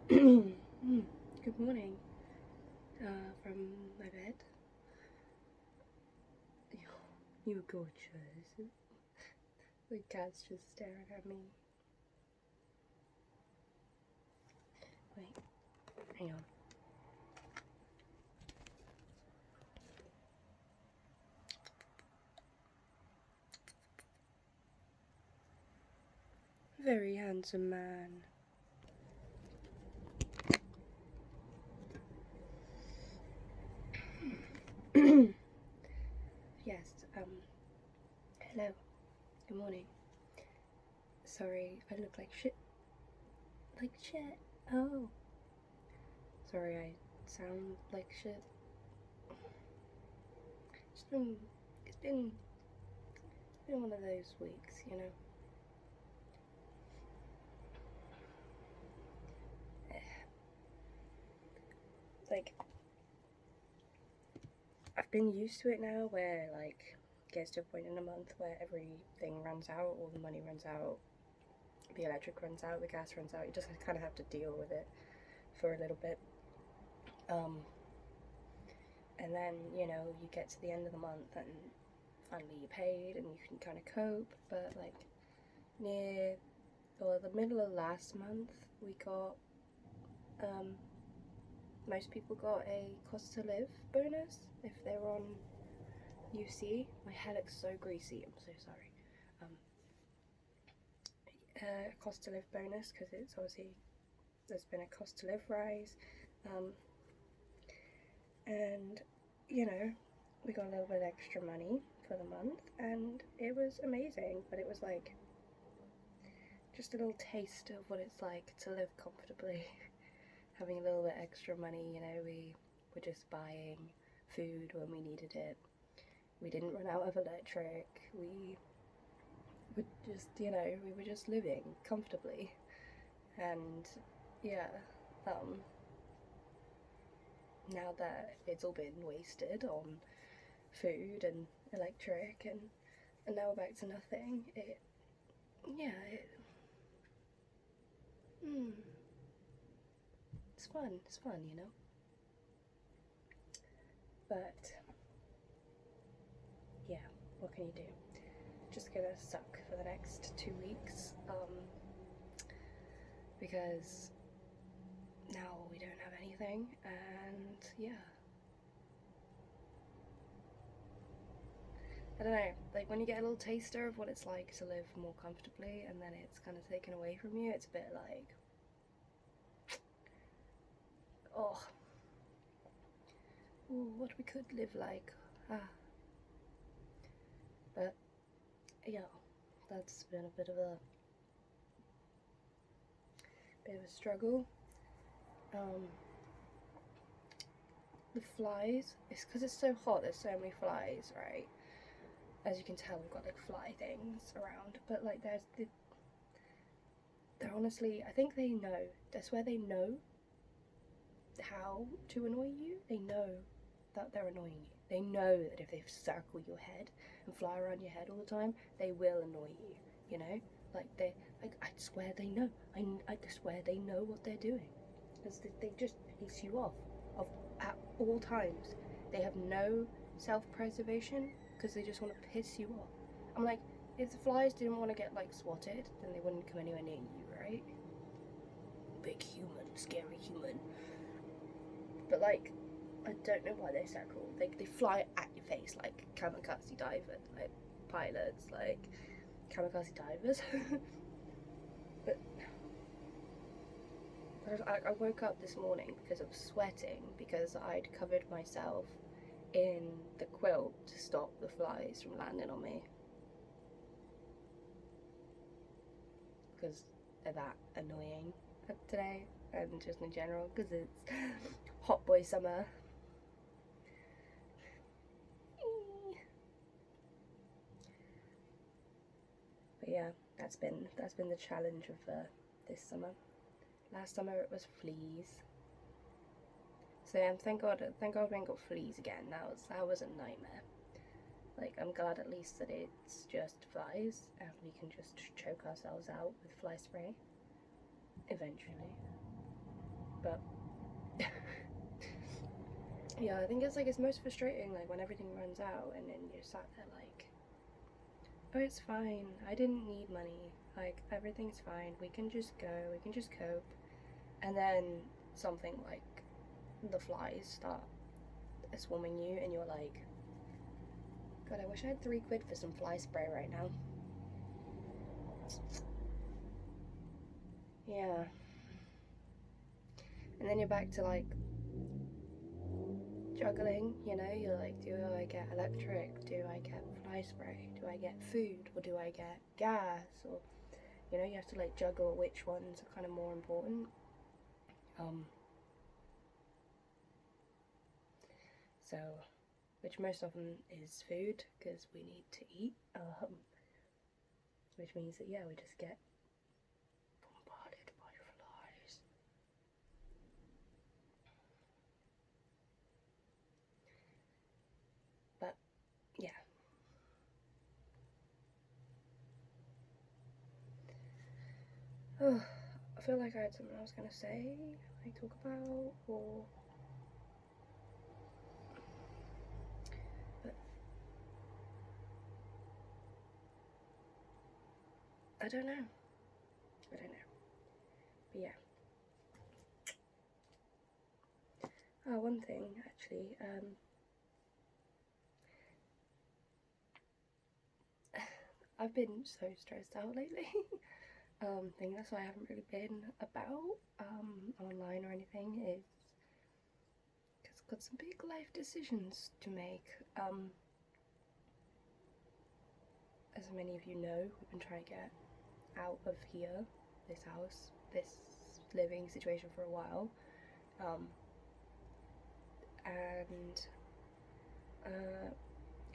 Good morning from my bed. You're gorgeous. The cat's just staring at me. Wait, hang on. Very handsome man. Yes, hello. Good morning. Sorry, I look like shit. Like shit. Oh. Sorry, I sound like shit. It's been one of those weeks, you know. Like, I've been used to it now where, like, it gets to a point in a month where everything runs out, all the money runs out, the electric runs out, the gas runs out. You just kind of have to deal with it for a little bit. And then, you know, you get to the end of the month and finally you're paid and you can kind of cope. But, like, the middle of last month, we got, most people got a cost to live bonus if they were on UC. My hair looks so greasy, I'm so sorry. Cost to live bonus, because it's obviously, there's been a cost to live rise. And, you know, we got a little bit extra money for the month and it was amazing, but it was like just a little taste of what it's like to live comfortably. Having a little bit extra money, you know, we were just buying food when we needed it. We didn't run out of electric. We would just, you know, we were just living comfortably. And yeah, now that it's all been wasted on food and electric and now we're back to nothing, it's fun, you know. But yeah, what can you do? Just gonna suck for the next 2 weeks, because now we don't have anything, and yeah. I don't know, like when you get a little taster of what it's like to live more comfortably and then it's kind of taken away from you, it's a bit like, oh, ooh, what we could live like. But yeah, that's been a bit of a struggle. The flies, it's because it's so hot, there's so many flies, right? As you can tell, we've got like fly things around, but like they're honestly, I think they know, I swear they know how to annoy you. They know that they're annoying you. They know that if they circle your head and fly around your head all the time, they will annoy you, you know? Like I swear they know. I swear they know what they're doing. Because they just piss you off at all times. They have no self-preservation because they just want to piss you off. I'm like, if the flies didn't want to get like swatted, then they wouldn't come anywhere near you, right? Big human, scary human. But like, I don't know why they circle. They fly at your face like kamikaze divers, like pilots, like kamikaze divers. But I woke up this morning because of sweating, because I'd covered myself in the quilt to stop the flies from landing on me. Because they're that annoying today, and just in general, because it's hot boy summer. But yeah, that's been the challenge of this summer. Last summer it was fleas. So thank God we ain't got fleas again. That was a nightmare. Like, I'm glad at least that it's just flies and we can just choke ourselves out with fly spray eventually. But yeah, I think it's like it's most frustrating like when everything runs out and then you're sat there like, oh, it's fine, I didn't need money, like everything's fine, we can just go, we can just cope. And then something like the flies start swarming you and you're like, God, I wish I had £3 for some fly spray right now. Yeah. And then you're back to like juggling, you know, you're like, do I get electric? Do I get fly spray? Do I get food? Or do I get gas? Or, you know, you have to like juggle which ones are kind of more important. So, which most often is food, because we need to eat, which means that, yeah, we just get bombarded by flies. But, yeah. Oh, I feel like I had something I was going to say, like talk about, or... But I don't know. But yeah. Oh, one thing, actually, I've been so stressed out lately. I think that's why I haven't really been about online or anything, is because I've got some big life decisions to make. As many of you know, we've been trying to get out of here, this house, this living situation for a while. And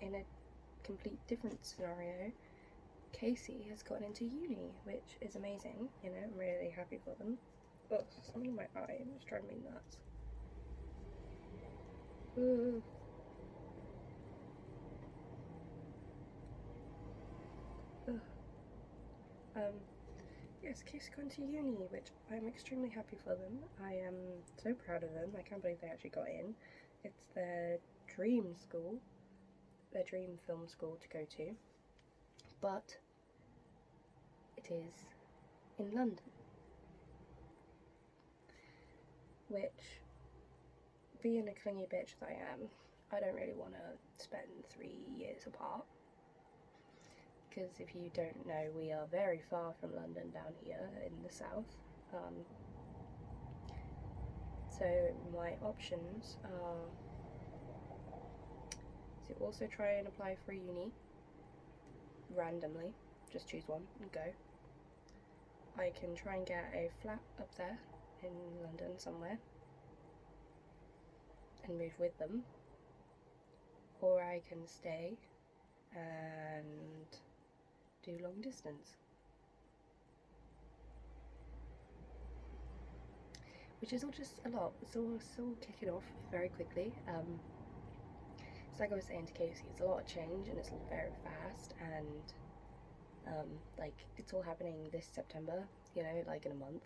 in a complete different scenario, Casey has gotten into uni, which is amazing, you know, I'm really happy for them. Oh, something in my eye, it's driving me nuts. Ooh. Yes, Casey got into uni, which I'm extremely happy for them. I am so proud of them. I can't believe they actually got in. It's their dream school, their dream film school to go to, but it is in London, which, being a clingy bitch that I am, I don't really want to spend 3 years apart. Because if you don't know, we are very far from London down here in the south. So my options are to also try and apply for a uni randomly, just choose one and go. I can try and get a flat up there in London somewhere and move with them, or I can stay and do long distance, which is all just a lot. It's all kicking off very quickly. It's like I was saying to Casey, it's a lot of change and it's very fast, and like it's all happening this September, you know, like in a month.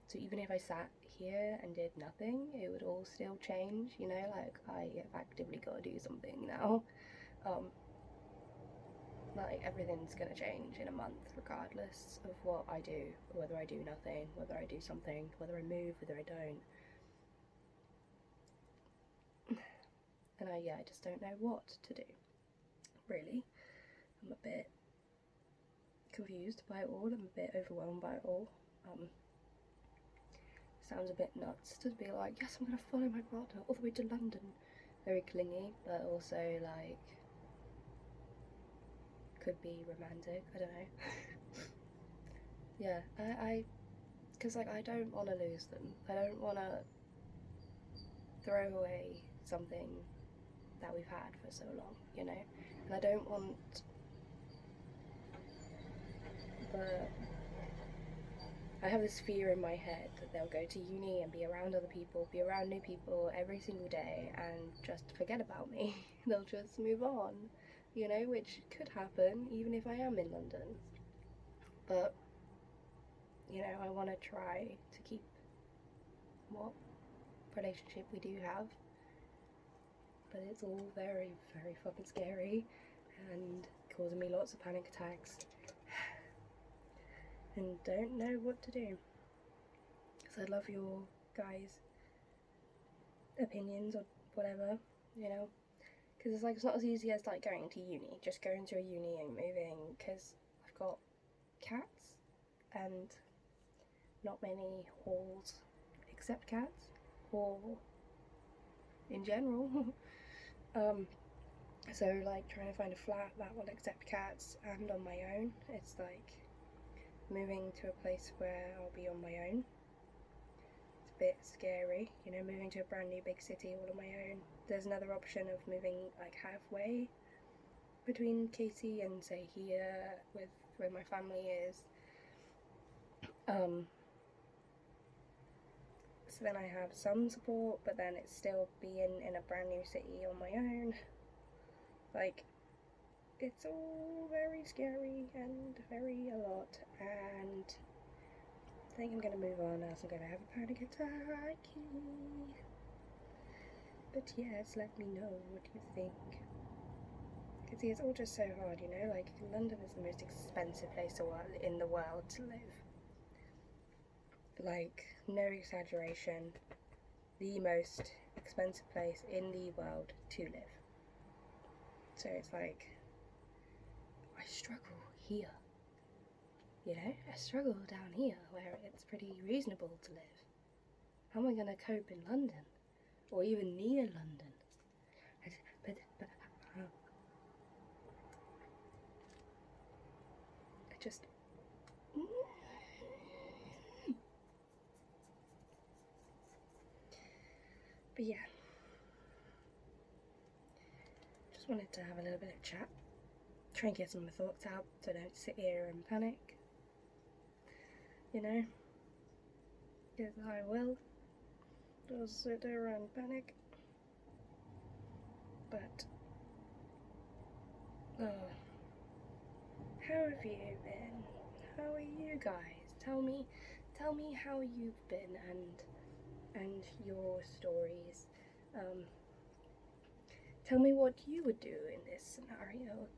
So even if I sat here and did nothing, it would all still change, you know, like I have actively got to do something now. Like everything's gonna change in a month regardless of what I do, whether I do nothing, whether I do something, whether I move, whether I don't. And I just don't know what to do, really. I'm a bit confused by it all, I'm a bit overwhelmed by it all. Sounds a bit nuts to be like, yes, I'm gonna follow my partner all the way to London. Very clingy, but also like could be romantic, I don't know. Yeah, because like I don't want to lose them. I don't want to throw away something that we've had for so long, you know? And I don't want I have this fear in my head that they'll go to uni and be around other people, be around new people every single day and just forget about me. They'll just move on, you know, which could happen even if I am in London. But, you know, I want to try to keep what relationship we do have, but it's all very, very fucking scary and causing me lots of panic attacks and don't know what to do. So I'd love your guys' opinions or whatever, you know, because it's like, it's not as easy as like going to uni, just going to a uni and moving, because I've got cats and not many halls accept cats, or in general. So like trying to find a flat that will accept cats and on my own, it's like moving to a place where I'll be on my own. It's a bit scary, you know, moving to a brand new big city all on my own. There's another option of moving like halfway between Casey and say here with where my family is. So then I have some support, but then it's still being in a brand new city on my own. Like, it's all very scary and very a lot, and I think I'm gonna move on, else I'm gonna have a panic attack. But yes, let me know what you think. Because see, it's all just so hard, you know, like London is the most expensive place in the world to live. Like, no exaggeration, the most expensive place in the world to live. So it's like, I struggle here, you know, I struggle down here where it's pretty reasonable to live. How am I going to cope in London, or even near London? I just... But yeah, just wanted to have a little bit of chat, try and get some of my thoughts out, so I don't sit here and panic, you know, because I will just sit here and panic. But how have you been? How are you guys? Tell me how you've been and your stories. Tell me what you would do in this scenario.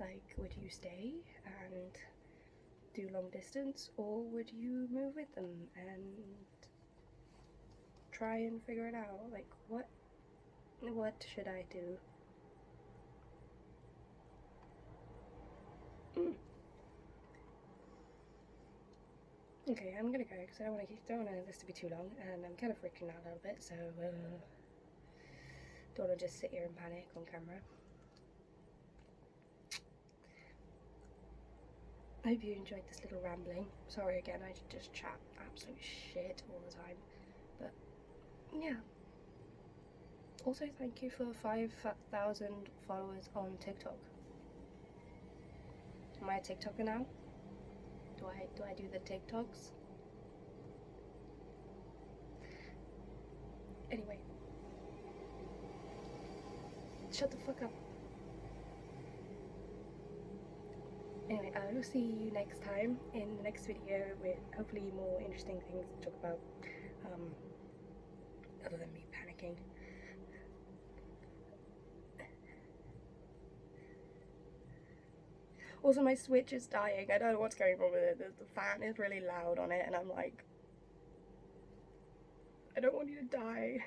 Like, would you stay and do long distance, or would you move with them and try and figure it out? Like, what should I do? Okay, I'm gonna go because I don't want this to be too long, and I'm kind of freaking out a little bit, so don't want to just sit here and panic on camera. I hope you enjoyed this little rambling. Sorry again, I just chat absolute shit all the time, but yeah. Also, thank you for 5,000 followers on TikTok. Am I a TikToker now? Do I do the TikToks? Anyway, shut the fuck up. Anyway, I will see you next time in the next video with hopefully more interesting things to talk about, other than me panicking. Also, my Switch is dying. I don't know what's going on with it. The fan is really loud on it, and I'm like, I don't want you to die.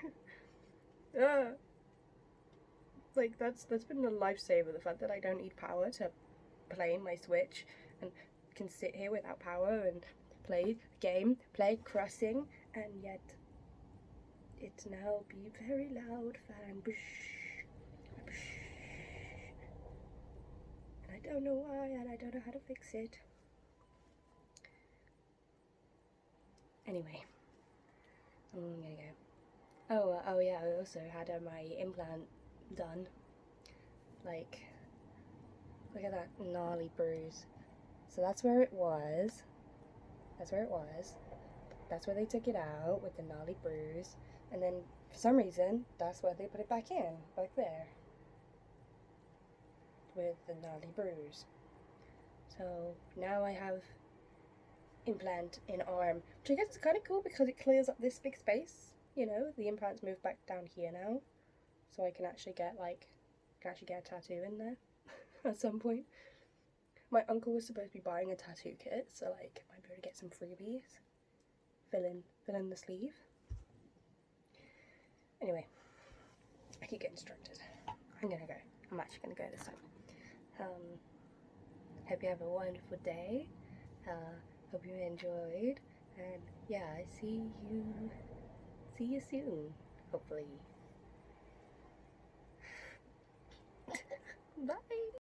Like, that's been a lifesaver, the fact that I don't need power to play my Switch and can sit here without power and play the game, play Crossing, and yet it's now be very loud fan. And I don't know why, and I don't know how to fix it. Anyway, I'm gonna go. Oh yeah, I also had my implant done. Like, look at that gnarly bruise. So that's where it was. That's where they took it out, with the gnarly bruise. And then, for some reason, that's where they put it back in, like there, with the gnarly bruise. So now I have implant in arm, which I guess is kind of cool because it clears up this big space. You know, the implant's moved back down here now, so I can actually get a tattoo in there at some point. My uncle was supposed to be buying a tattoo kit, so like might be able to get some freebies. Fill in the sleeve. Anyway, I keep getting distracted. I'm gonna go. I'm actually gonna go this time. Hope you have a wonderful day. Hope you enjoyed, and yeah, see you soon, hopefully. Bye.